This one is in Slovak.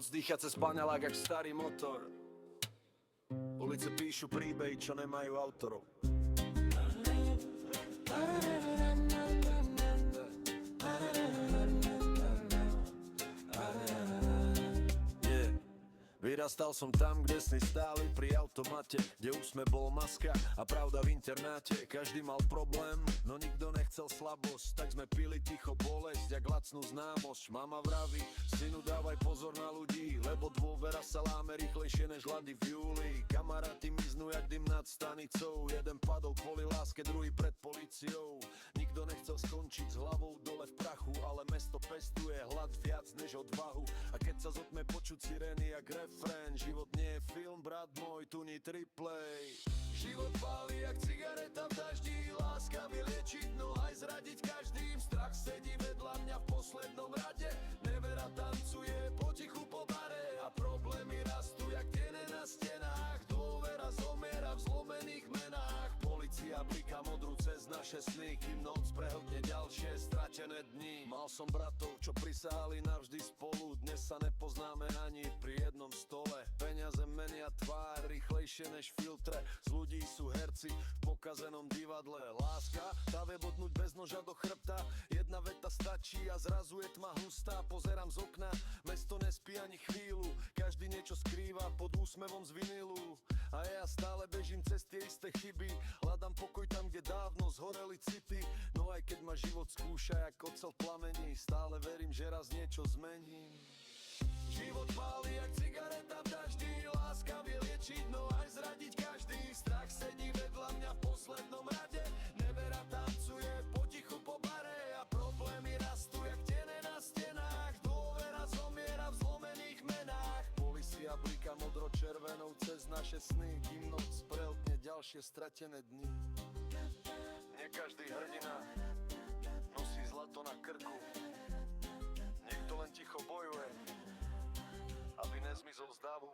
noc dýcha cez paneľák jak starý motor. Ulice píšu príbehy, čo nemajú autorov. Vyrastal som tam, kde sny stáli pri automate, kde úsmev bol maska a pravda v internáte. Každý mal problém, no nikto nechcel slabosť, tak sme pili ticho bolesť, jak lacnú známosť. Mama vraví, synu dávaj pozor na ľudí, lebo dôvera sa láme rýchlejšie než hlady v júli. Kamaráti miznú jak dym nad stanicou, jeden padol kvôli láske, druhý pred políciou. Nikto nechcel skončiť s hlavou dole v prachu, ale mesto pestuje hlad viac než odvahu. A keď sa zotme počuť sirény jak refrén, život nie je film, brat môj, tu ni triplej. Život pálí jak cigareta v daždi, láska vyliečiť, no aj zradiť každým. Strach sedí vedľa mňa v poslednom rade, nevera tancuje potichu po bare a problémy rastú jak tiene na stenách. Dôvera zomiera v zlomených menách, polícia bliká modrú cez naše sny, kým noc prehltne ďalšie stratené dni. Mal som bratov, čo prisahali navždy spolu, dnes sa nepoznáme ani pri jednom stole. Peniaze menia tvár rýchlejšie než filtre, z ľudí sú herci v pokazenom divadle. Láska, tá vie bodnúť bez noža do chrbta, jedna veta stačí a zrazu je tma hustá. Pozerám z okna, mesto nespí ani chvíľu, každý niečo skrýva pod úsmevom z vinilu. A ja stále bežím cez tie isté chyby, hľadám pokoj tam, kde dávno zhoreli city. No aj keď ma život skúša jak ocel plamení, stále verím, že raz niečo zmením. Život pálí jak cigareta v daždi, láska vie liečiť, no aj zradiť každý. Strach sedí vedľa mňa v poslednom rade, nevera tancuje potichu po bare a problémy rastú jak tiene na stenách. Dôvera zomiera v zlomených menách, polícia bliká modro-červenou cez naše sny, kým noc prehltne ďalšie stratené dni. Nie každý hrdina nosí zlato na krku, niekto len ticho bojuje, aby nezmizol z davu.